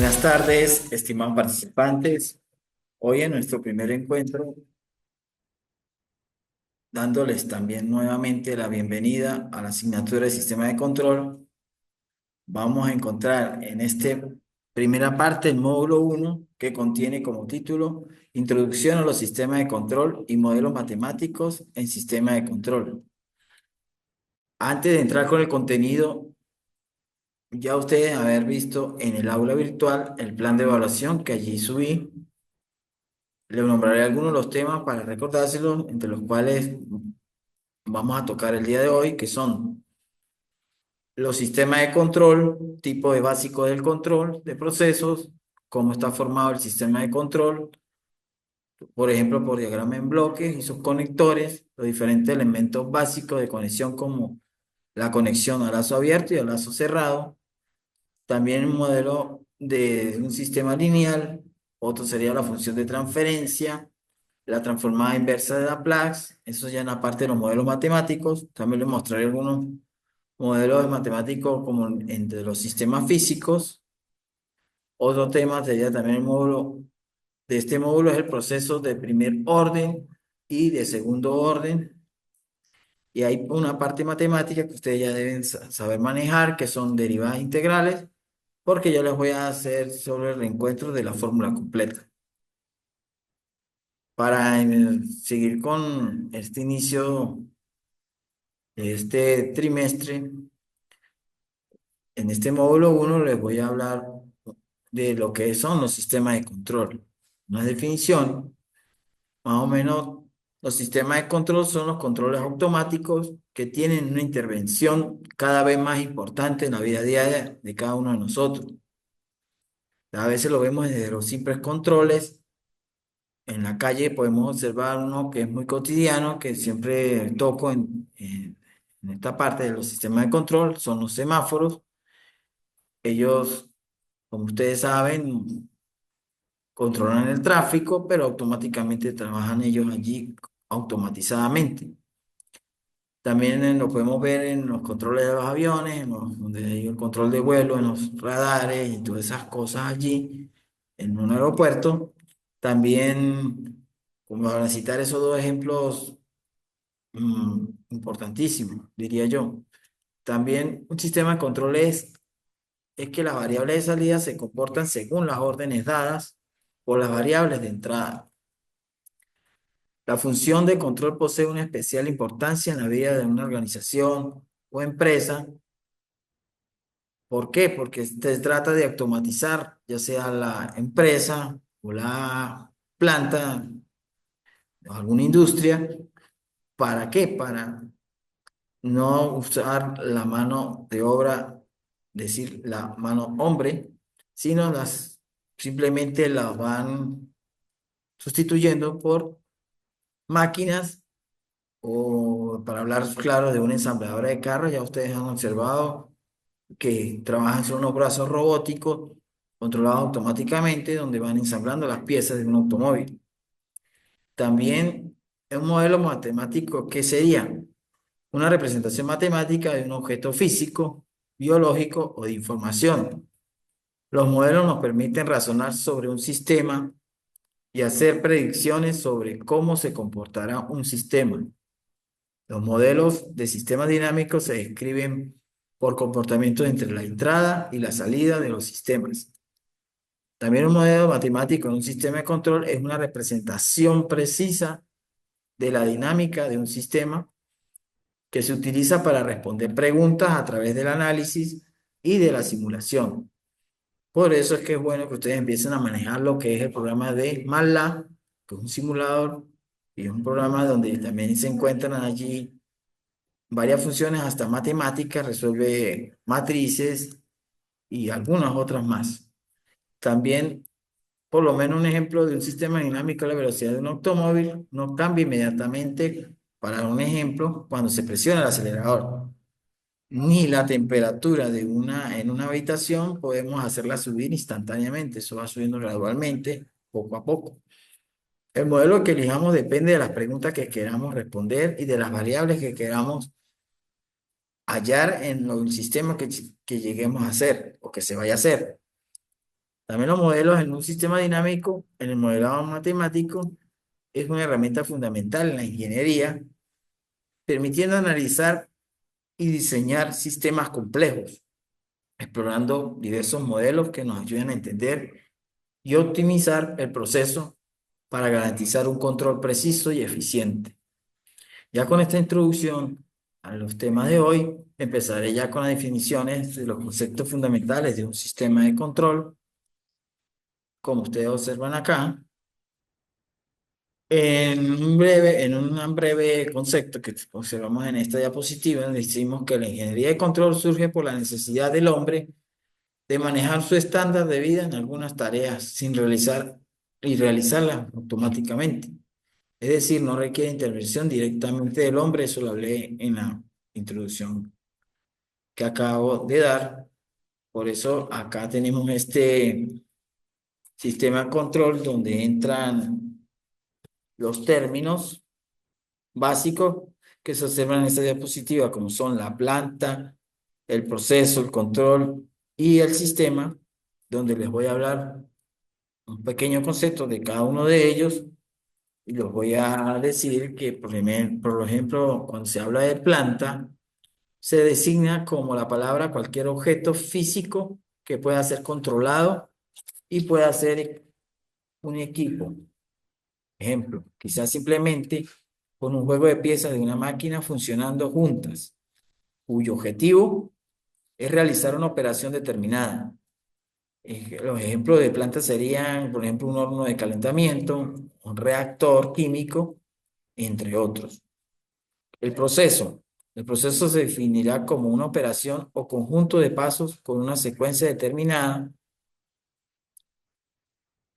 Buenas tardes, estimados participantes. Hoy en nuestro primer encuentro, dándoles también nuevamente la bienvenida a la asignatura de Sistema de Control, vamos a encontrar en esta primera parte el módulo uno, que contiene como título Introducción a los sistemas de control y modelos matemáticos en sistema de control. Antes de entrar con el contenido, ya ustedes haber visto en el aula virtual el plan de evaluación que allí subí. Le nombraré algunos de los temas para recordárselos, entre los cuales vamos a tocar el día de hoy, que son los sistemas de control, tipo de básico del control de procesos, cómo está formado el sistema de control, por ejemplo, por diagrama en bloques y sus conectores, los diferentes elementos básicos de conexión como la conexión a lazo abierto y a lazo cerrado, también un modelo de un sistema lineal, otro sería la función de transferencia, la transformada inversa de Laplace, eso ya en la parte de los modelos matemáticos. También les mostraré algunos modelos matemáticos como entre los sistemas físicos. Otro tema sería también el módulo, de este módulo es el proceso de primer orden y de segundo orden. Y hay una parte matemática que ustedes ya deben saber manejar, que son derivadas integrales, porque yo les voy a hacer sobre el reencuentro de la fórmula completa. Para seguir con este inicio este trimestre, en este módulo uno les voy a hablar de lo que son los sistemas de control. Una definición, más o menos, los sistemas de control son los controles automáticos que tienen una intervención cada vez más importante en la vida diaria de cada uno de nosotros. A veces lo vemos desde los simples controles. En la calle podemos observar uno que es muy cotidiano, que siempre toco en esta parte de los sistemas de control, son los semáforos. Ellos, como ustedes saben, controlan el tráfico, pero automáticamente trabajan ellos allí automatizadamente. También lo podemos ver en los controles de los aviones, donde hay el control de vuelo, en los radares y todas esas cosas allí, en un aeropuerto. También, como para citar esos dos ejemplos importantísimos, diría yo. También un sistema de control es que las variables de salida se comportan según las órdenes dadas por las variables de entrada. La función de control posee una especial importancia en la vida de una organización o empresa. ¿Por qué? Porque se trata de automatizar, ya sea la empresa o la planta o alguna industria. ¿Para qué? Para no usar la mano de obra, decir la mano hombre, sino simplemente las van sustituyendo por máquinas o, para hablar claro, de una ensambladora de carros. Ya ustedes han observado que trabajan son unos brazos robóticos controlados automáticamente donde van ensamblando las piezas de un automóvil. También es un modelo matemático que sería una representación matemática de un objeto físico, biológico o de información. Los modelos nos permiten razonar sobre un sistema y hacer predicciones sobre cómo se comportará un sistema. Los modelos de sistemas dinámicos se describen por comportamientos entre la entrada y la salida de los sistemas. También un modelo matemático en un sistema de control es una representación precisa de la dinámica de un sistema que se utiliza para responder preguntas a través del análisis y de la simulación. Por eso es que es bueno que ustedes empiecen a manejar lo que es el programa de MATLAB, que es un simulador y es un programa donde también se encuentran allí varias funciones, hasta matemáticas, resuelve matrices y algunas otras más. También, por lo menos un ejemplo de un sistema dinámico, la velocidad de un automóvil no cambia inmediatamente, para un ejemplo, cuando se presiona el acelerador. Ni la temperatura en una habitación podemos hacerla subir instantáneamente, eso va subiendo gradualmente, poco a poco. El modelo que elijamos depende de las preguntas que queramos responder y de las variables que queramos hallar en el sistema que lleguemos a hacer o que se vaya a hacer. También los modelos en un sistema dinámico, en el modelado matemático, es una herramienta fundamental en la ingeniería, permitiendo analizar y diseñar sistemas complejos, explorando diversos modelos que nos ayuden a entender y optimizar el proceso para garantizar un control preciso y eficiente. Ya con esta introducción a los temas de hoy, empezaré ya con las definiciones de los conceptos fundamentales de un sistema de control, como ustedes observan acá. En un breve concepto que observamos en esta diapositiva, decimos que la ingeniería de control surge por la necesidad del hombre de manejar su estándar de vida en algunas tareas sin realizar y realizarlas automáticamente. Es decir, no requiere intervención directamente del hombre, eso lo hablé en la introducción que acabo de dar. Por eso acá tenemos este sistema de control donde entran los términos básicos que se observan en esta diapositiva, como son la planta, el proceso, el control y el sistema, donde les voy a hablar un pequeño concepto de cada uno de ellos y los voy a decir que, por ejemplo, cuando se habla de planta, se designa como la palabra cualquier objeto físico que pueda ser controlado y pueda ser un equipo. Ejemplo, quizás simplemente con un juego de piezas de una máquina funcionando juntas, cuyo objetivo es realizar una operación determinada. Los ejemplos de plantas serían, por ejemplo, un horno de calentamiento, un reactor químico, entre otros. El proceso. El proceso se definirá como una operación o conjunto de pasos con una secuencia determinada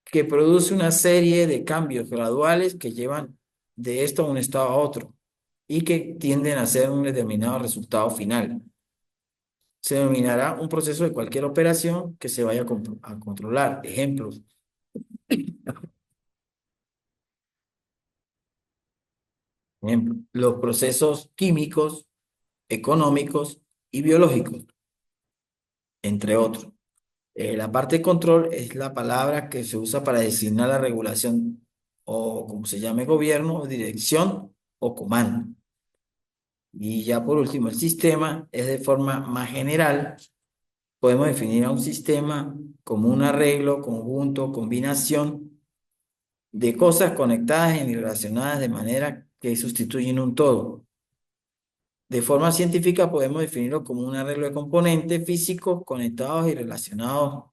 que produce una serie de cambios graduales que llevan de esto a un estado a otro y que tienden a ser un determinado resultado final. Se denominará un proceso de cualquier operación que se vaya a controlar. Ejemplos. Ejemplo, los procesos químicos, económicos y biológicos, entre otros. La parte de control es la palabra que se usa para designar la regulación o como se llame gobierno, o dirección o comando. Y ya por último, el sistema es de forma más general. Podemos definir a un sistema como un arreglo, conjunto, combinación de cosas conectadas y relacionadas de manera que sustituyen un todo. De forma científica podemos definirlo como un arreglo de componentes físicos conectados y relacionados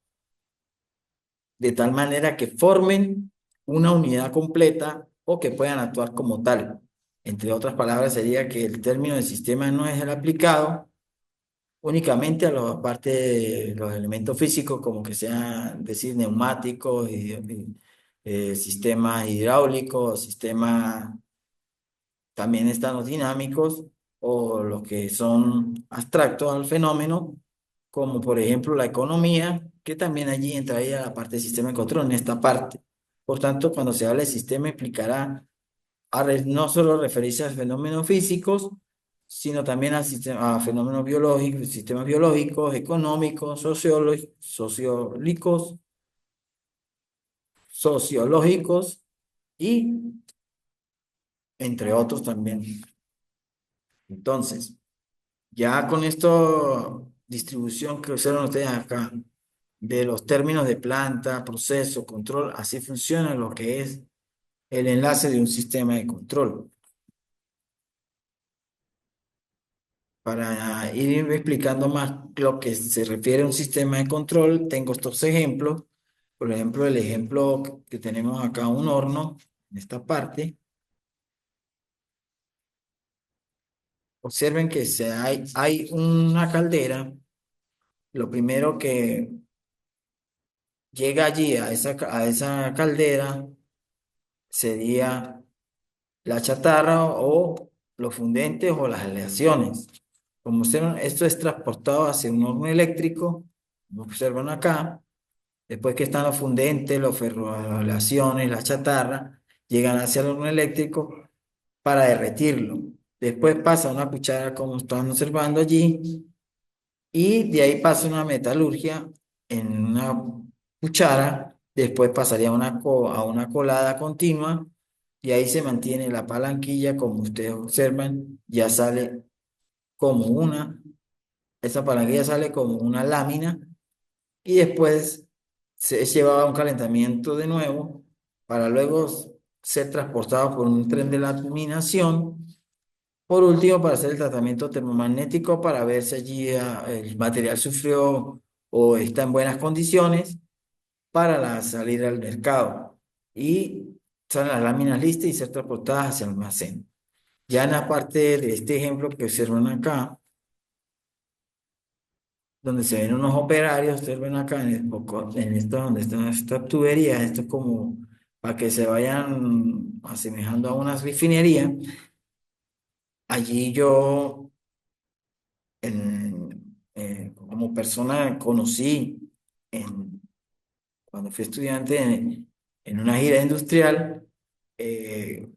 de tal manera que formen una unidad completa o que puedan actuar como tal. Entre otras palabras, sería que el término de sistema no es el aplicado únicamente a la parte de los elementos físicos, como que sean, decir, neumáticos, sistemas hidráulicos, sistemas también están los dinámicos o los que son abstractos al fenómeno, como por ejemplo la economía, que también allí entraría la parte de sistema de control en esta parte. Por tanto, cuando se habla de sistema, implicará no solo referirse a fenómenos físicos, sino también a fenómenos biológicos, sistemas biológicos, económicos, sociológicos y entre otros también. Entonces, ya con esta distribución que usaron ustedes acá, de los términos de planta, proceso, control, así funciona lo que es el enlace de un sistema de control. Para ir explicando más lo que se refiere a un sistema de control, tengo estos ejemplos. Por ejemplo, el ejemplo que tenemos acá, un horno, en esta parte. Observen que hay una caldera. Lo primero que llega allí a esa caldera sería la chatarra o los fundentes o las aleaciones. Como observan, esto es transportado hacia un horno eléctrico, como observan acá. Después que están los fundentes, los ferroaleaciones, la chatarra, llegan hacia el horno eléctrico para derretirlo. Después pasa una cuchara, como están observando allí, y de ahí pasa una metalurgia en una cuchara, después pasaría a a una colada continua y ahí se mantiene la palanquilla, como ustedes observan, ya sale como esa palanquilla sale como una lámina y después se es llevado a un calentamiento de nuevo para luego ser transportado por un tren de laminación. Por último, para hacer el tratamiento termomagnético para ver si allí el material sufrió o está en buenas condiciones para la salida al mercado. Y salen las láminas listas y ser transportadas hacia el almacén. Ya en la parte de este ejemplo que observan acá, donde se ven unos operarios, ustedes ven acá en esto donde están estas tuberías, esto es como para que se vayan asemejando a una refinería. Allí yo, como persona, conocí cuando fui estudiante en una gira industrial, eh,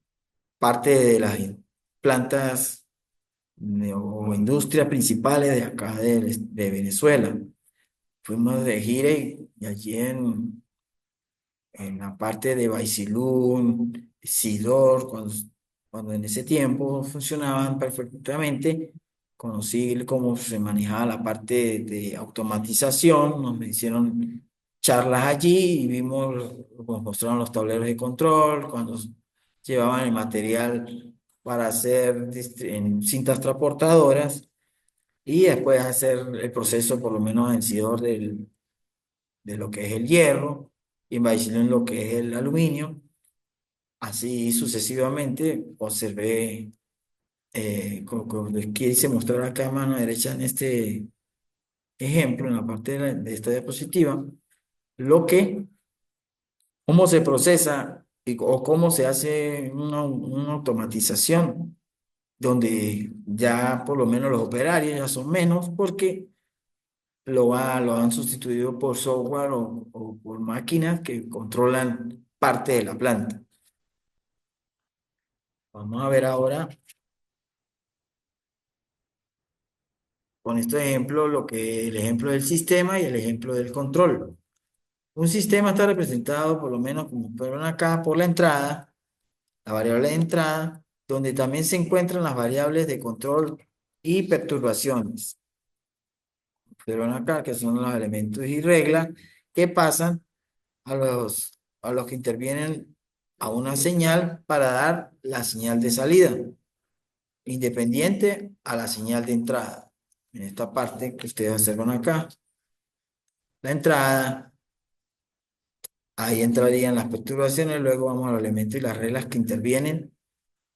parte de las plantas o industrias principales de acá de Venezuela. Fuimos de gira y allí en la parte de Baisilún, Sidor, cuando en ese tiempo funcionaban perfectamente, conocí cómo se manejaba la parte de automatización, nos hicieron charlas allí y vimos, nos mostraron los tableros de control, cuando llevaban el material para hacer en cintas transportadoras y después hacer el proceso, por lo menos en Sidor, de lo que es el hierro y en en lo que es el aluminio. Así sucesivamente observé, como les quise mostrar acá a mano derecha en este ejemplo, en la parte de esta diapositiva, lo que, cómo se procesa o cómo se hace una automatización, donde ya por lo menos los operarios ya son menos porque lo han sustituido por software o por máquinas que controlan parte de la planta. Vamos a ver ahora con este ejemplo el ejemplo del sistema y el ejemplo del control. Un sistema está representado por lo menos como fueron acá por la entrada, la variable de entrada, donde también se encuentran las variables de control y perturbaciones. Fueron acá que son los elementos y reglas que pasan a los que intervienen a una señal para dar la señal de salida, independiente a la señal de entrada. En esta parte que ustedes observan acá, la entrada, ahí entrarían las perturbaciones, luego vamos a los elementos y las reglas que intervienen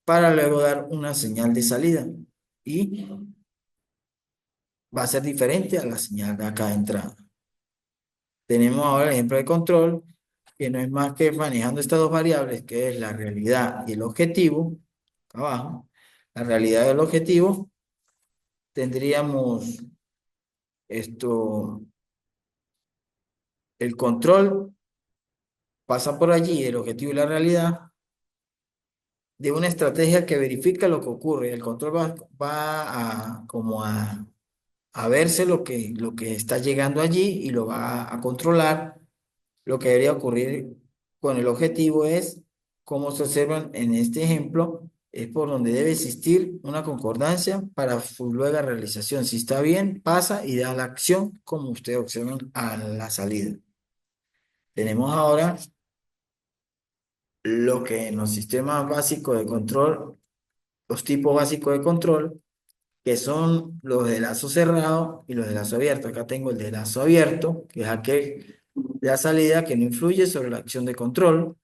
para luego dar una señal de salida. Y va a ser diferente a la señal de acá de entrada. Tenemos ahora el ejemplo de control, que no es más que manejando estas dos variables, que es la realidad y el objetivo, acá abajo. La realidad y el objetivo, tendríamos esto, el control pasa por allí, el objetivo y la realidad, de una estrategia que verifica lo que ocurre. El control va a verse lo que está llegando allí y lo va a controlar. Lo que debería ocurrir con el objetivo es, como se observan en este ejemplo, es por donde debe existir una concordancia para su luego realización. Si está bien, pasa y da la acción, como ustedes observan a la salida. Tenemos ahora lo que en los sistemas básicos de control, los tipos básicos de control, que son los de lazo cerrado y los de lazo abierto. Acá tengo el de lazo abierto, que es aquel de la salida que no influye sobre la acción de control.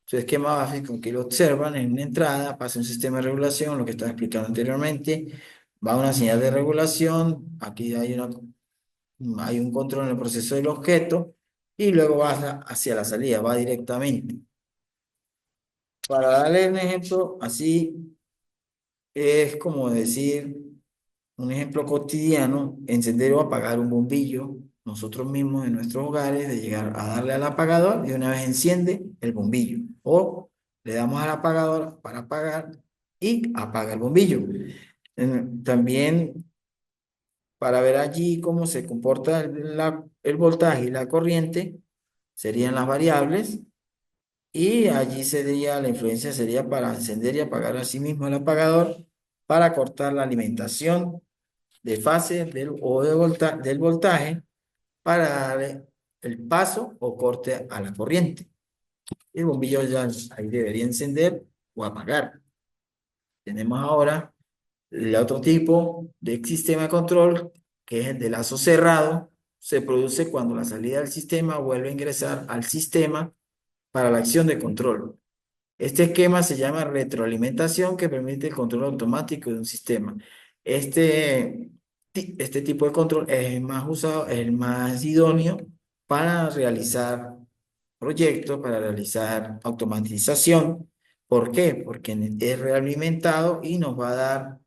Su esquema básico que lo observan en una entrada, pasa un sistema de regulación, lo que estaba explicando anteriormente, va una señal de regulación, aquí hay un control en el proceso del objeto y luego va hacia la salida, va directamente. Para darle un ejemplo así, es como decir, un ejemplo cotidiano, encender o apagar un bombillo, nosotros mismos en nuestros hogares, de llegar a darle al apagador y una vez enciende el bombillo. O le damos al apagador para apagar y apaga el bombillo. También para ver allí cómo se comporta el voltaje y la corriente, serían las variables, y allí sería, la influencia sería para encender y apagar a sí mismo el apagador, para cortar la alimentación de fase del voltaje, para darle el paso o corte a la corriente. El bombillo ya ahí debería encender o apagar. Tenemos ahora el otro tipo de sistema de control, que es el de lazo cerrado. Se produce cuando la salida del sistema vuelve a ingresar al sistema para la acción de control. Este esquema se llama retroalimentación, que permite el control automático de un sistema. Este, este tipo de control es el más usado, es el más idóneo para realizar proyectos, para realizar automatización. ¿Por qué? Porque es realimentado y nos va a dar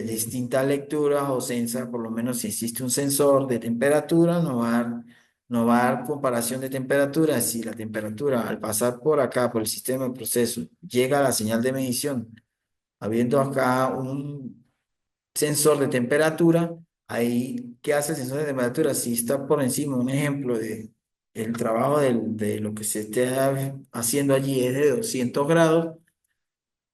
distintas lecturas o sensas. Por lo menos si existe un sensor de temperatura, nos va a dar comparación de temperatura. Si la temperatura al pasar por acá, por el sistema de proceso, llega a la señal de medición, habiendo acá un sensor de temperatura, ahí, ¿qué hace el sensor de temperatura? Si está por encima, un ejemplo de el trabajo de lo que se esté haciendo allí es de 200 grados,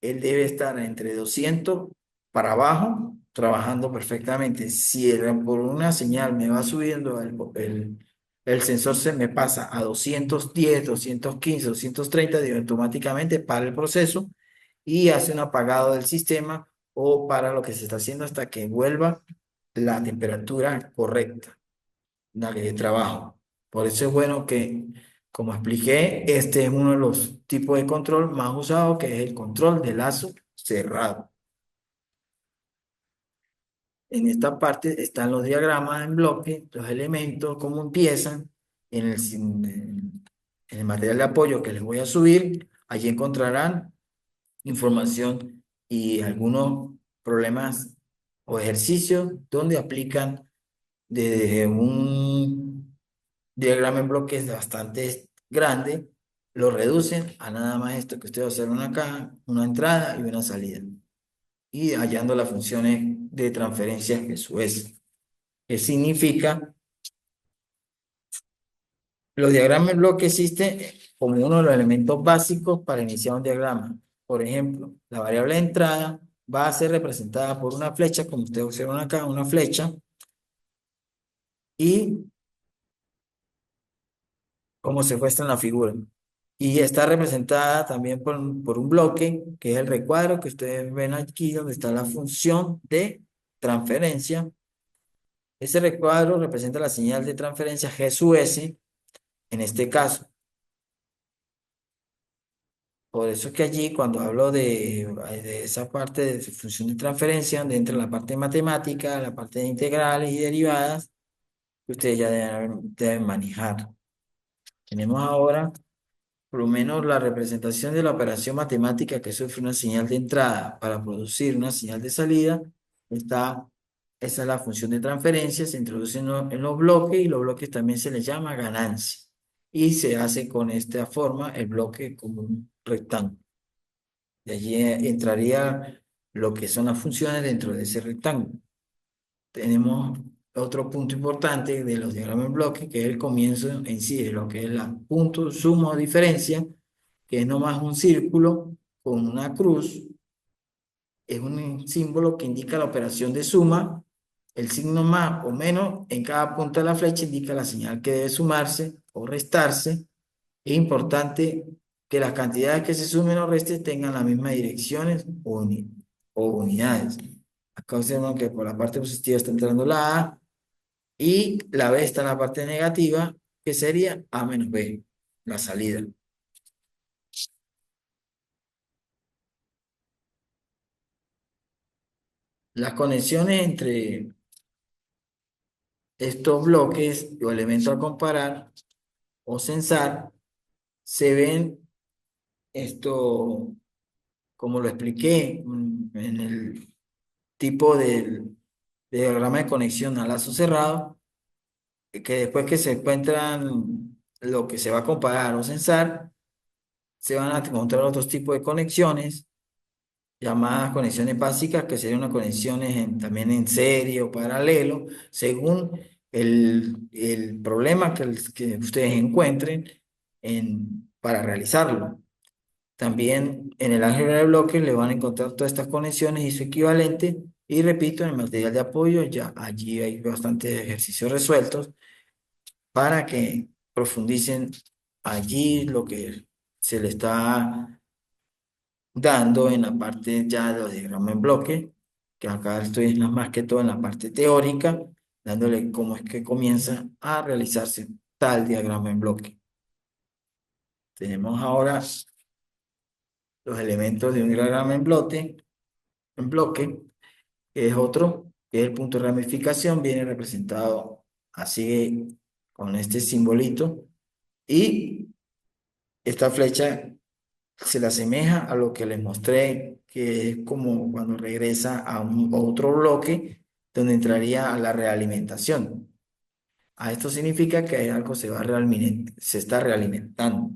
él debe estar entre 200 para abajo, trabajando perfectamente. Si por una señal me va subiendo el sensor, se me pasa a 210, 215, 230, digo, automáticamente para el proceso y hace un apagado del sistema, o para lo que se está haciendo hasta que vuelva la temperatura correcta, la de trabajo. Por eso es bueno que, como expliqué, este es uno de los tipos de control más usados, que es el control de lazo cerrado. En esta parte están los diagramas en bloque, los elementos, cómo empiezan. En el material de apoyo que les voy a subir, allí encontrarán información y algunos problemas o ejercicios donde aplican desde un diagrama en bloques bastante grande, lo reducen a nada más esto que ustedes observan acá, una entrada y una salida, y hallando las funciones de transferencia que su es. ¿Qué significa? Los diagramas en bloque existen como uno de los elementos básicos para iniciar un diagrama. Por ejemplo, la variable de entrada va a ser representada por una flecha, como ustedes observan acá, una flecha, y como se muestra en la figura. Y está representada también por un bloque, que es el recuadro que ustedes ven aquí, donde está la función de transferencia. Ese recuadro representa la señal de transferencia G sub S, en este caso. Por eso es que allí, cuando hablo de esa parte de función de transferencia, donde entra la parte de matemática, la parte de integrales y derivadas, que ustedes ya deben manejar. Tenemos ahora, por lo menos, la representación de la operación matemática que sufre una señal de entrada para producir una señal de salida. Está, esa es la función de transferencia, se introduce en los bloques, y los bloques también se les llama ganancia. Y se hace con esta forma el bloque como un rectángulo. De allí entraría lo que son las funciones dentro de ese rectángulo. Tenemos otro punto importante de los diagramas en bloque, que es el comienzo en sí, de lo que es la punto, suma o diferencia, que es nomás un círculo con una cruz. Es un símbolo que indica la operación de suma. El signo más o menos en cada punta de la flecha indica la señal que debe sumarse o restarse. Es importante que las cantidades que se sumen o resten tengan las mismas direcciones o unidades. Acá observan que por la parte positiva está entrando la A, y la B está en la parte negativa, que sería A menos B, la salida. Las conexiones entre estos bloques o elementos a comparar o censar se ven, esto, como lo expliqué, en el tipo de diagrama de conexión a lazo cerrado, que después que se encuentran lo que se va a comparar o censar, se van a encontrar otros tipos de conexiones llamadas conexiones básicas, que serían unas conexiones también en serie o paralelo, según el problema que ustedes encuentren para realizarlo. También en el álgebra de bloques le van a encontrar todas estas conexiones y su equivalente. Y repito, en el material de apoyo ya allí hay bastantes ejercicios resueltos para que profundicen allí lo que se le está dando en la parte ya de los diagramas en bloque, que acá estoy más que todo en la parte teórica, dándole cómo es que comienza a realizarse tal diagrama en bloque. Tenemos ahora los elementos de un diagrama en bloque, que es otro, que es el punto de ramificación, viene representado así con este simbolito, y esta flecha se le asemeja a lo que les mostré, que es como cuando regresa a un otro bloque donde entraría a la realimentación. A esto significa que algo se está realimentando.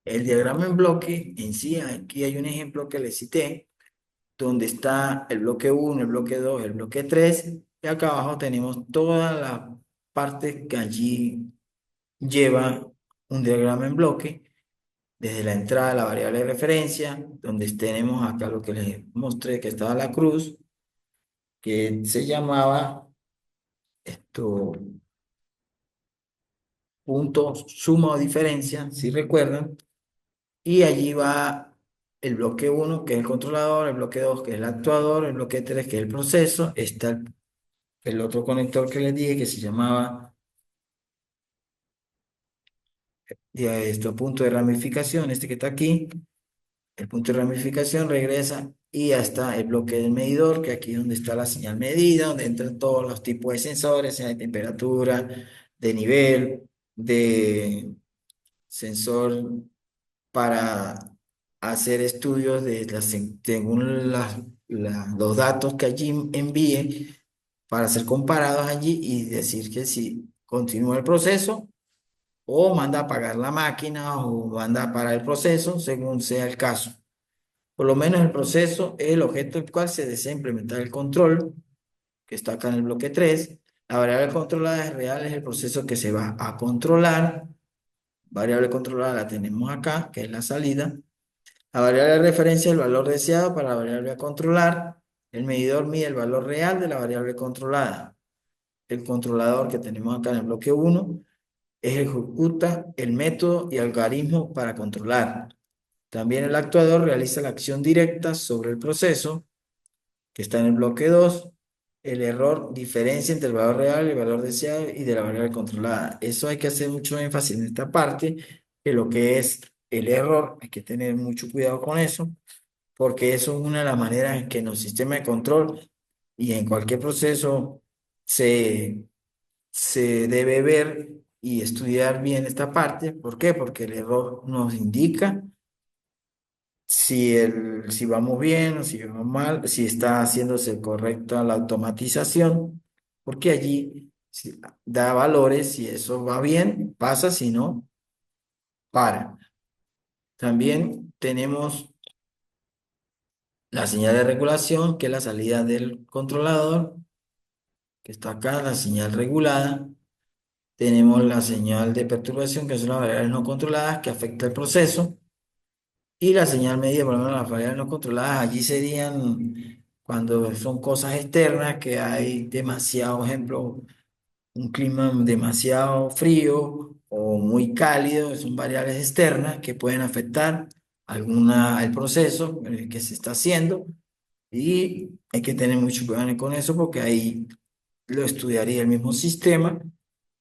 El diagrama en bloque en sí, aquí hay un ejemplo que les cité, donde está el bloque 1, el bloque 2, el bloque 3, y acá abajo tenemos todas las partes que allí lleva un diagrama en bloque, desde la entrada a la variable de referencia, donde tenemos acá lo que les mostré, que estaba la cruz, que se llamaba esto, punto suma o diferencia, si recuerdan, y allí va el bloque 1, que es el controlador, el bloque 2, que es el actuador, el bloque 3, que es el proceso, está el otro conector que les dije, que se llamaba punto de ramificación, este que está aquí. El punto de ramificación regresa y ya está el bloque del medidor, que aquí es donde está la señal medida, donde entran todos los tipos de sensores, de temperatura, de nivel, de sensor para hacer estudios según los datos que allí envíe, para ser comparados allí y decir que si continúa el proceso o manda a apagar la máquina o manda a parar el proceso, según sea el caso. Por lo menos el proceso es el objeto el cual se desea implementar el control, que está acá en el bloque 3. La variable controlada es real, es el proceso que se va a controlar. Variable controlada la tenemos acá, que es la salida. La variable de referencia es el valor deseado para la variable a controlar. El medidor mide el valor real de la variable controlada. El controlador que tenemos acá en el bloque 1 ejecuta el método y algoritmo para controlar. También el actuador realiza la acción directa sobre el proceso, que está en el bloque 2. El error diferencia entre el valor real, el valor deseado y de la variable controlada. Eso hay que hacer mucho énfasis en esta parte, que lo que es el error, hay que tener mucho cuidado con eso, porque eso es una de las maneras en que en los sistemas de control y en cualquier proceso se, se debe ver y estudiar bien esta parte. ¿Por qué? Porque el error nos indica si vamos bien o si vamos mal, si está haciéndose correcta la automatización, porque allí da valores, si eso va bien, pasa, si no, para. También tenemos la señal de regulación, que es la salida del controlador, que está acá, la señal regulada. Tenemos la señal de perturbación, que son las variables no controladas, que afecta el proceso. Y la señal media, por lo menos las variables no controladas, allí serían cuando son cosas externas, que hay demasiado, ejemplo, un clima demasiado frío o muy cálido, son variables externas que pueden afectar el proceso que se está haciendo, y hay que tener mucho cuidado con eso porque ahí lo estudiaría el mismo sistema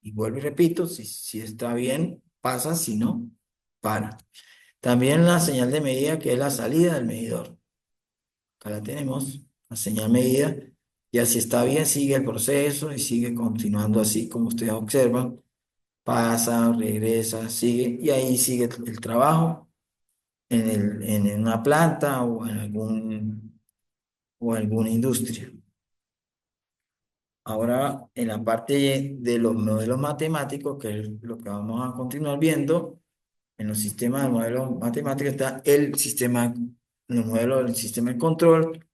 y vuelvo y repito, si está bien, pasa, si no, para. También la señal de medida, que es la salida del medidor. Acá la tenemos, la señal medida. Y así está bien, sigue el proceso y sigue continuando así como ustedes observan. Pasa, regresa, sigue y ahí sigue el trabajo en una planta o en alguna industria. Ahora, en la parte de los modelos matemáticos, que es lo que vamos a continuar viendo, en los sistemas de modelos matemáticos está el sistema, los modelos del sistema de control,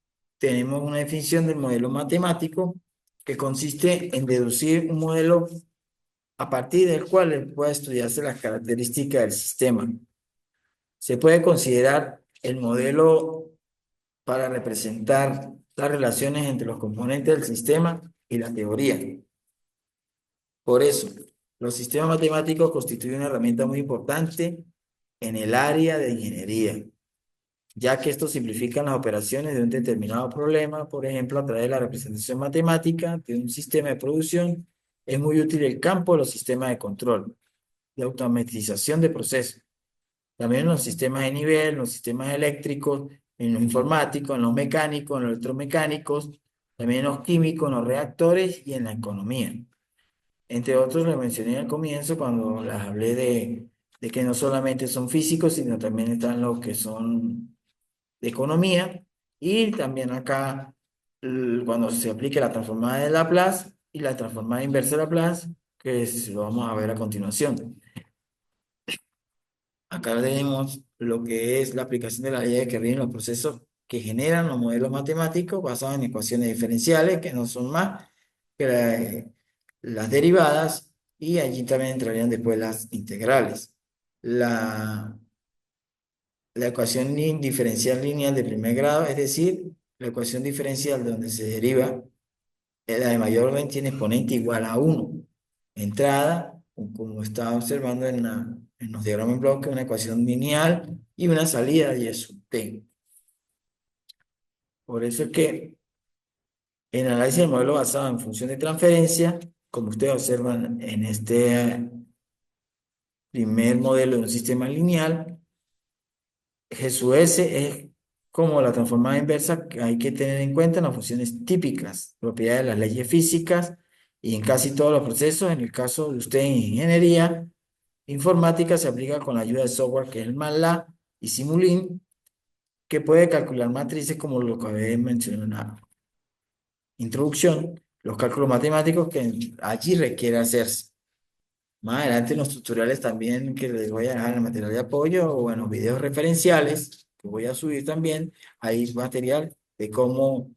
tenemos una definición del modelo matemático que consiste en deducir un modelo a partir del cual pueda estudiarse las características del sistema. Se puede considerar el modelo para representar las relaciones entre los componentes del sistema y la teoría. Por eso, los sistemas matemáticos constituyen una herramienta muy importante en el área de ingeniería, ya que estos simplifican las operaciones de un determinado problema. Por ejemplo, a través de la representación matemática de un sistema de producción, es muy útil el campo de los sistemas de control, de automatización de procesos. También en los sistemas de nivel, en los sistemas eléctricos, en los informáticos, en los mecánicos, en los electromecánicos, también en los químicos, en los reactores y en la economía. Entre otros, les mencioné al comienzo cuando les hablé de que no solamente son físicos, sino también están los que son de economía. Y también acá, cuando se aplique la transformada de Laplace y la transformada inversa de Laplace, lo vamos a ver a continuación. Acá tenemos lo que es la aplicación de la ley de que rigen los procesos que generan los modelos matemáticos basados en ecuaciones diferenciales, que no son más que las derivadas, y allí también entrarían después las integrales. La, la ecuación diferencial lineal de primer grado, es decir, la ecuación diferencial donde se deriva, la de mayor orden tiene exponente igual a 1. Entrada, como estaba observando en los diagramas en bloque, una ecuación lineal y una salida y es sub t. Por eso es que en el análisis del modelo basado en función de transferencia, como ustedes observan en este primer modelo de un sistema lineal, G sub S es como la transformada inversa que hay que tener en cuenta en las funciones típicas, propiedades de las leyes físicas y en casi todos los procesos. En el caso de usted en ingeniería informática se aplica con la ayuda de software que es el MATLAB y Simulink, que puede calcular matrices como lo que había mencionado en la introducción, los cálculos matemáticos que allí requiere hacerse. Más adelante en los tutoriales también que les voy a dejar en el material de apoyo o en los videos referenciales que voy a subir también, hay material de cómo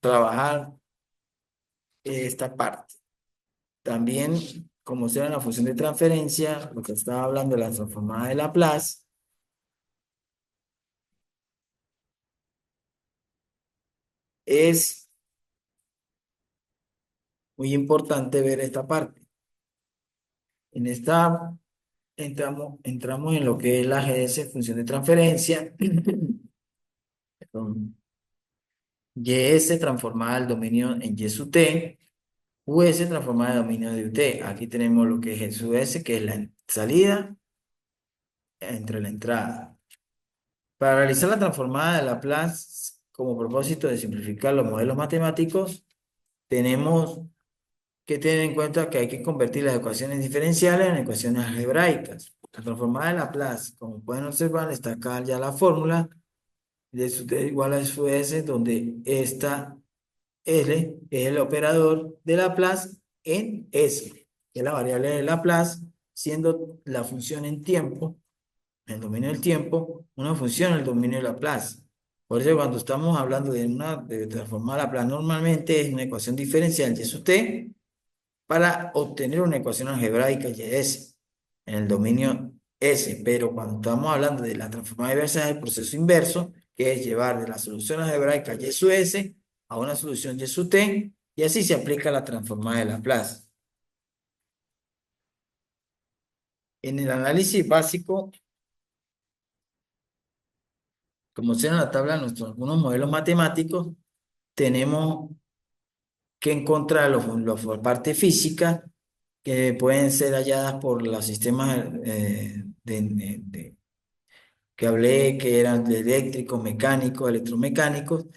trabajar esta parte. También, como será la función de transferencia, lo que estaba hablando de la transformada de Laplace, es muy importante ver esta parte. En esta entramos en lo que es la GS, función de transferencia. Perdón. YS transformada al dominio en Y sub T, US transformada al dominio de UT. Aquí tenemos lo que es el sub S, que es la salida entre la entrada. Para realizar la transformada de Laplace, como propósito de simplificar los modelos matemáticos, tenemos que tener en cuenta que hay que convertir las ecuaciones diferenciales en ecuaciones algebraicas. La transformada de Laplace, como pueden observar, está acá ya la fórmula de su t igual a su s, donde esta L es el operador de Laplace en S, que es la variable de Laplace, siendo la función en tiempo, en el dominio del tiempo, una función en el dominio de Laplace. Por eso cuando estamos hablando de transformar Laplace, normalmente es una ecuación diferencial y sub t para obtener una ecuación algebraica y S en el dominio S. Pero cuando estamos hablando de la transformada inversa, es el proceso inverso, que es llevar de la solución algebraica Y sub S a una solución Y sub T, y así se aplica la transformada de Laplace. En el análisis básico, como se en la tabla de nuestros algunos modelos matemáticos, tenemos que encontrar los por parte física que pueden ser halladas por los sistemas que hablé, que eran de eléctricos, mecánicos, electromecánicos,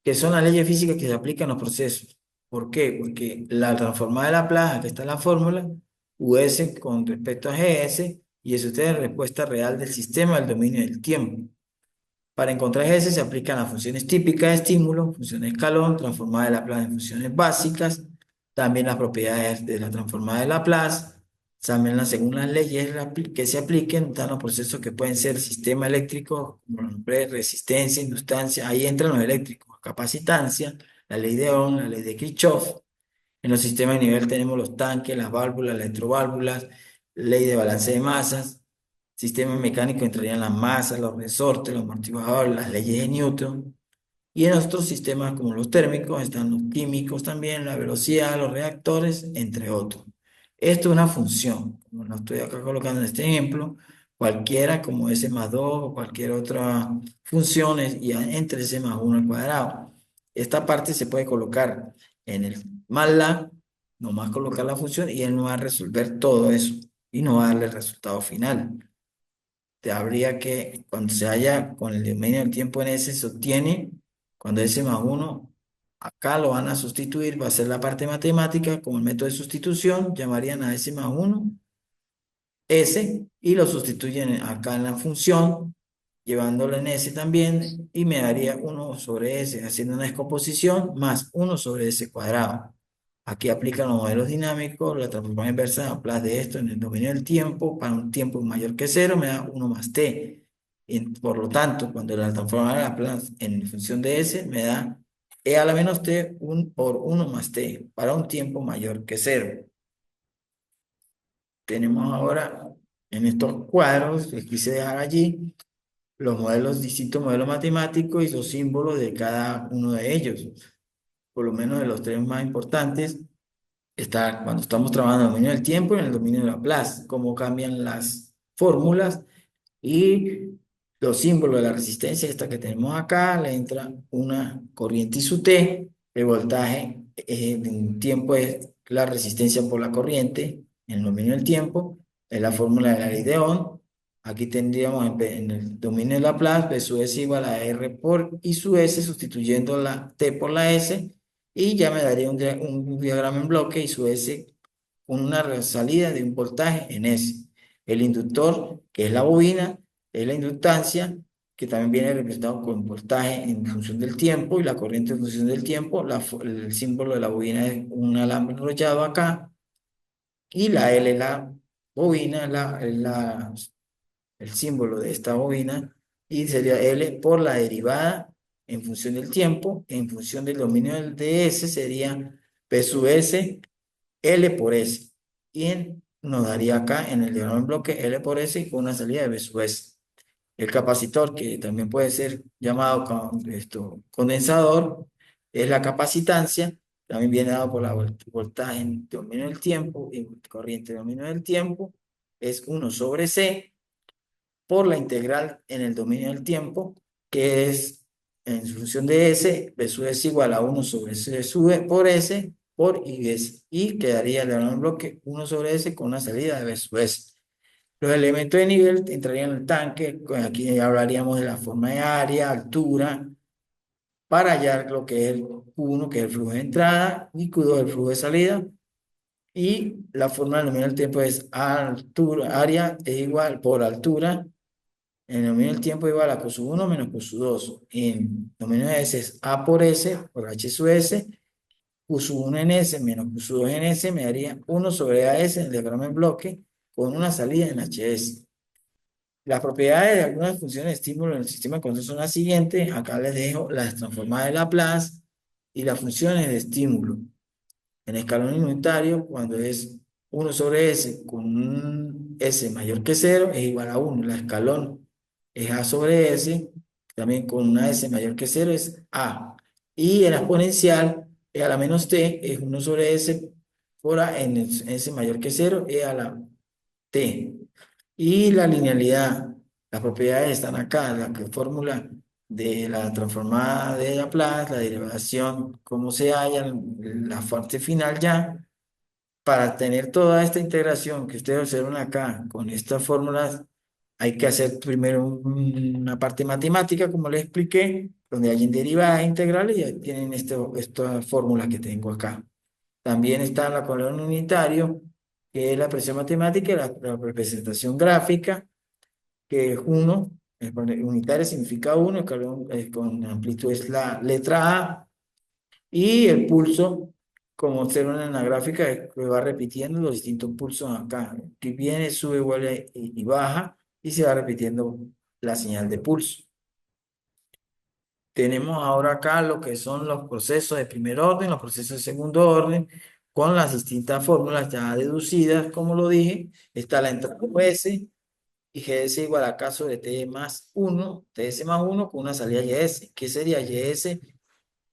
que son las leyes físicas que se aplican a los procesos. ¿Por qué? Porque la transformada de Laplace, que está en la fórmula, US con respecto a GS, y eso es la respuesta real del sistema del dominio del tiempo. Para encontrar GS se aplican las funciones típicas de estímulo, funciones de escalón, transformada de Laplace en funciones básicas, también las propiedades de la transformada de Laplace, Examina según las leyes que se apliquen, están los procesos que pueden ser sistema eléctrico, como lo nombré, resistencia, inductancia, ahí entran los eléctricos, capacitancia, la ley de Ohm, la ley de Kirchhoff. En los sistemas de nivel tenemos los tanques, las válvulas, las electroválvulas, ley de balance de masas. Sistemas mecánicos entrarían las masas, los resortes, los amortiguadores, las leyes de Newton. Y en otros sistemas como los térmicos están los químicos también, la velocidad, los reactores, entre otros. Esto es una función, como lo estoy acá colocando en este ejemplo, cualquiera como S más 2 o cualquier otra función y entre S más 1 al cuadrado. Esta parte se puede colocar en el MATLAB, nomás colocar la función y él no va a resolver todo eso y no va a darle el resultado final. Te habría que, cuando se haya con el dominio del tiempo en S, se obtiene, cuando S más 1, acá lo van a sustituir, va a ser la parte matemática, con el método de sustitución, llamarían a S más 1 S y lo sustituyen acá en la función, llevándolo en S también, y me daría 1 sobre S, haciendo una descomposición, más 1 sobre S cuadrado. Aquí aplican los modelos dinámicos, la transformación inversa Laplace de esto en el dominio del tiempo, para un tiempo mayor que cero me da 1 más t. Y por lo tanto, cuando la transformada de Laplace en función de S me da e a la menos t por 1 más t, para un tiempo mayor que cero. Tenemos ahora en estos cuadros, les quise dejar allí los modelos, distintos modelos matemáticos y los símbolos de cada uno de ellos. Por lo menos de los tres más importantes, está cuando estamos trabajando en el dominio del tiempo y en el dominio de Laplace, cómo cambian las fórmulas y los símbolos de la resistencia, esta que tenemos acá, le entra una corriente I sub T, el voltaje en un tiempo es la resistencia por la corriente, en el dominio del tiempo, es la fórmula de la ley de Ohm. Aquí tendríamos en el dominio de Laplace, B sub S igual a R por I sub S, sustituyendo la T por la S, y ya me daría un diagrama en bloque I sub S con una salida de un voltaje en S. El inductor, que es la bobina, es la inductancia, que también viene representado con voltaje en función del tiempo y la corriente en función del tiempo. El símbolo de la bobina es un alambre enrollado acá y la L es la bobina, el símbolo de esta bobina y sería L por la derivada en función del tiempo, en función del dominio de S sería P sub S, L por S. Y nos daría acá en el diagrama en bloque L por S con una salida de B sub S. El capacitor, que también puede ser llamado condensador, es la capacitancia, también viene dado por la voltaje en dominio del tiempo y corriente en dominio del tiempo, es 1 sobre C por la integral en el dominio del tiempo, que es en función de S, B sub S igual a 1 sobre C sube por S por IS, y quedaría el diagrama en bloque 1 sobre S con una salida de B sub S. Los elementos de nivel entrarían en el tanque, aquí hablaríamos de la forma de área, altura, para hallar lo que es el Q1, que es el flujo de entrada, y Q2, el flujo de salida, y la forma de denominar el tiempo es altura, área es igual por altura, en el dominio del tiempo igual a Q sub 1 menos Q sub 2, en dominio de S es A por S, por H sub S, Q sub 1 en S menos Q sub 2 en S me daría 1 sobre AS en el diagrama en bloque, con una salida en HS. Las propiedades de algunas funciones de estímulo en el sistema de control son las siguientes. Acá les dejo las transformadas de Laplace y las funciones de estímulo. En escalón unitario, cuando es 1 sobre S con un S mayor que cero, es igual a 1. La escalón es A sobre S, también con una S mayor que cero es A. Y el exponencial es a la menos T, es 1 sobre S por A en S mayor que cero, es a la T. Y la linealidad, las propiedades están acá, la fórmula de la transformada de Laplace, la derivación, cómo se halla, la parte final ya. Para tener toda esta integración que ustedes observan acá con estas fórmulas, hay que hacer primero una parte matemática, como les expliqué, donde hay derivadas e integrales y ahí tienen estas fórmulas que tengo acá. También está la columna unitario, que es la expresión matemática y la representación gráfica, que es 1, unitario significa 1, con amplitud es la letra A, y el pulso como observan en la gráfica, que va repitiendo los distintos pulsos acá, que viene, sube, vuelve y baja, y se va repitiendo la señal de pulso. Tenemos ahora acá lo que son los procesos de primer orden, los procesos de segundo orden, con las distintas fórmulas ya deducidas, como lo dije. Está la entrada US y GS igual a K sobre T más 1, TS más 1 con una salida YS. ¿Qué sería YS?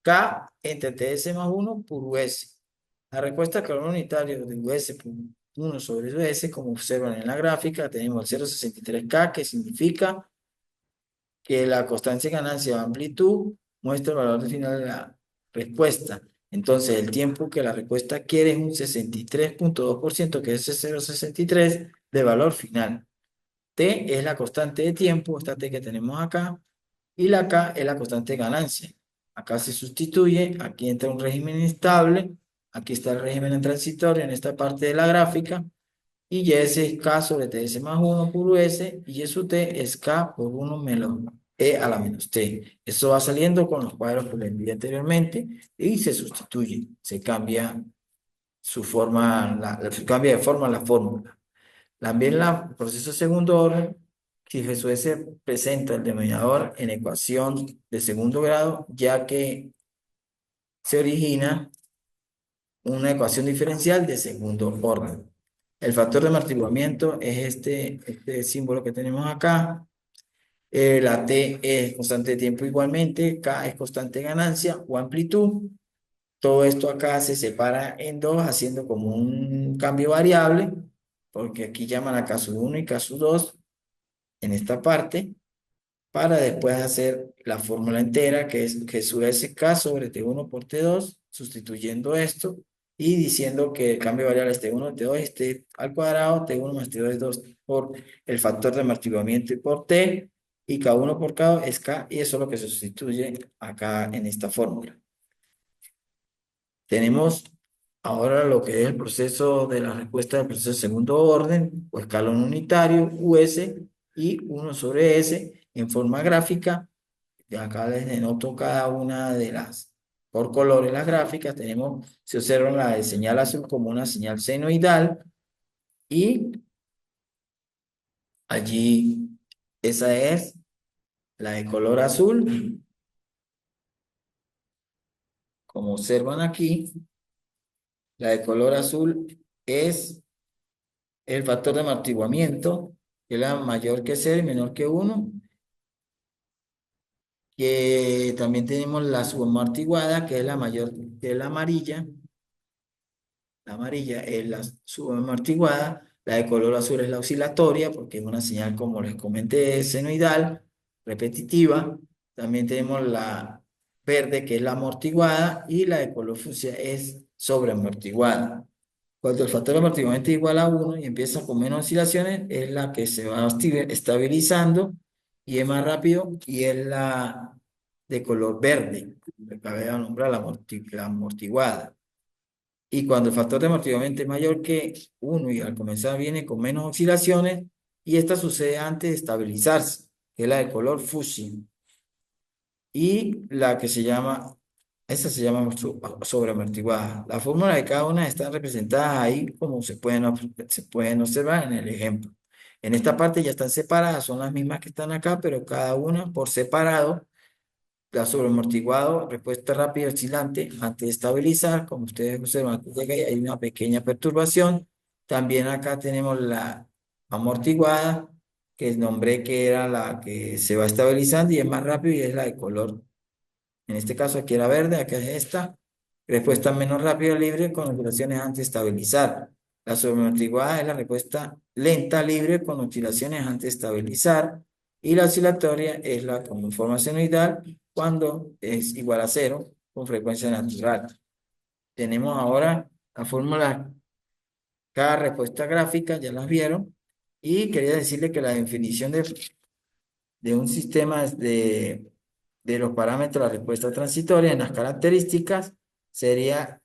K entre TS más 1 por US. La respuesta al calor unitario de US por 1 sobre US, como observan en la gráfica, tenemos el 0,63K, que significa que la constancia de ganancia de amplitud muestra el valor final de la respuesta. Entonces, el tiempo que la respuesta quiere es un 63,2%, que es ese 0,63 de valor final. T es la constante de tiempo, esta T que tenemos acá, y la K es la constante de ganancia. Acá se sustituye, aquí entra un régimen inestable, aquí está el régimen transitorio en esta parte de la gráfica, y Y es K sobre TS más 1 por US, y Y su T es K por 1 menos E a la menos T. Eso va saliendo con los cuadros que les envié anteriormente, y se sustituye, se cambia su forma, cambia de forma la fórmula. También el proceso de segundo orden, si Jesús se presenta el denominador en ecuación de segundo grado, ya que se origina una ecuación diferencial de segundo orden. El factor de amortiguamiento es este símbolo que tenemos acá. La T es constante de tiempo igualmente, K es constante de ganancia o amplitud. Todo esto acá se separa en dos, haciendo como un cambio variable, porque aquí llaman a caso 1 y caso 2 en esta parte, para después hacer la fórmula entera, que es que su SK sobre T1 por T2, sustituyendo esto y diciendo que el cambio variable es T1, T2, T al cuadrado, T1 más T2 es 2 por el factor de amortiguamiento y por T, y K1 por K es K, y eso es lo que se sustituye acá en esta fórmula. Tenemos ahora lo que es el proceso de la respuesta del proceso de segundo orden, o escalón unitario, US, y 1 sobre S en forma gráfica. Y acá les denoto cada una de las, por colores las gráficas. Tenemos, se observan la de señal azul como una señal senoidal, y allí esa es la de color azul, como observan aquí. La de color azul es el factor de amortiguamiento, que es la mayor que 0 y menor que 1, que también tenemos la subamortiguada, que es la mayor, que es la amarilla es la subamortiguada, la de color azul es la oscilatoria, porque es una señal, como les comenté, senoidal, repetitiva. También tenemos la verde, que es la amortiguada, y la de color fucsia es sobreamortiguada. Cuando el factor de amortiguamiento es igual a 1 y empieza con menos oscilaciones, es la que se va estabilizando y es más rápido, y es la de color verde, que acabé de nombrar, la amortiguada. Y cuando el factor de amortiguamiento es mayor que 1 y al comenzar viene con menos oscilaciones, y esta sucede antes de estabilizarse, que es la de color fucsia. Y la que se llama, esa se llama sobreamortiguada. Las fórmulas de cada una están representadas ahí, como se pueden observar en el ejemplo. En esta parte ya están separadas, son las mismas que están acá, pero cada una por separado. La sobreamortiguado, respuesta rápida y oscilante antes de estabilizar, como ustedes observan, aquí llega y hay una pequeña perturbación. También acá tenemos la amortiguada, que nombré que era la que se va estabilizando y es más rápido, y es la de color. En este caso aquí era verde, acá es esta. Respuesta menos rápida libre con oscilaciones antes de estabilizar. La sobreamortiguada es la respuesta lenta libre con oscilaciones antes de estabilizar. Y la oscilatoria es la con forma senoidal cuando es igual a cero con frecuencia natural. Tenemos ahora la fórmula, cada respuesta gráfica, ya las vieron. Y quería decirle que la definición de un sistema de los parámetros de la respuesta transitoria en las características sería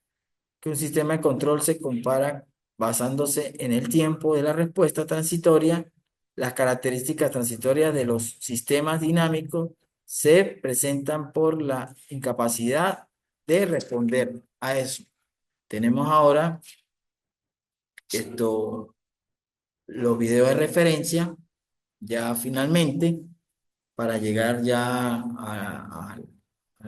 que un sistema de control se compara basándose en el tiempo de la respuesta transitoria. Las características transitorias de los sistemas dinámicos se presentan por la incapacidad de responder a eso. tenemos ahora los videos de referencia, ya finalmente, para llegar ya a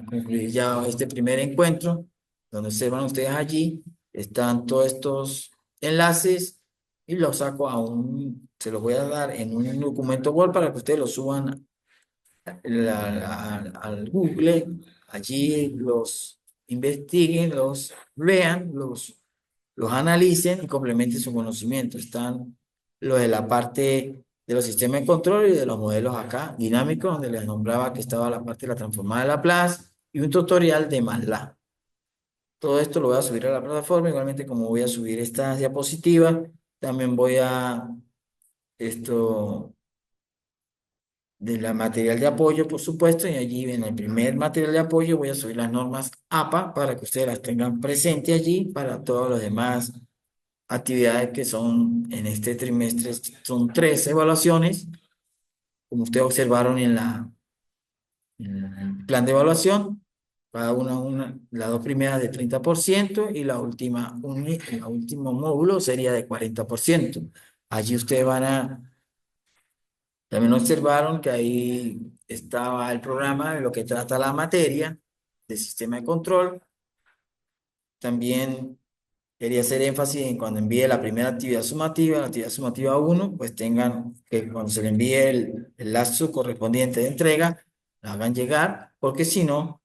concluir ya este primer encuentro, donde se van ustedes allí, están todos estos enlaces y los saco se los voy a dar en un documento Word para que ustedes lo suban al Google, allí los investiguen, los vean, los analicen y complementen su conocimiento. Están lo de la parte de los sistemas de control y de los modelos acá, dinámicos, donde les nombraba que estaba la parte de la transformada de Laplace y un tutorial de MATLAB. Todo esto lo voy a subir a la plataforma, igualmente como voy a subir estas diapositivas, también voy a esto de la material de apoyo, por supuesto, y allí en el primer material de apoyo voy a subir las normas APA para que ustedes las tengan presente allí para todos los demás actividades que son en este trimestre. Son 3 evaluaciones, como ustedes observaron en el plan de evaluación, cada las 2 primeras de 30% y la última, el último módulo sería de 40%. Allí ustedes van a también observaron que ahí estaba el programa de lo que trata la materia del sistema de control. También quería hacer énfasis en cuando envíe la primera actividad sumativa, la actividad sumativa 1, pues tengan que cuando se le envíe el lazo correspondiente de entrega, la hagan llegar, porque si no,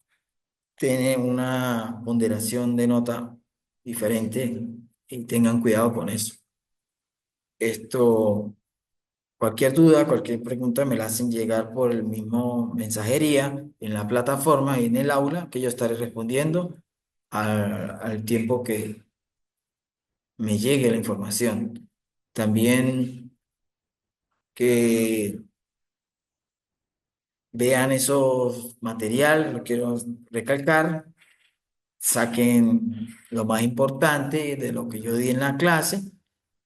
tiene una ponderación de nota diferente y tengan cuidado con eso. Esto Cualquier duda, cualquier pregunta me la hacen llegar por el mismo mensajería en la plataforma y en el aula, que yo estaré respondiendo al tiempo que me llegue la información. También que vean esos materiales, lo quiero recalcar, saquen lo más importante de lo que yo di en la clase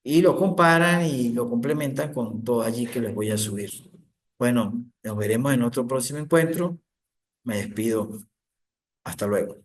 y lo comparan y lo complementan con todo allí que les voy a subir. Bueno, nos veremos en otro próximo encuentro. Me despido. Hasta luego.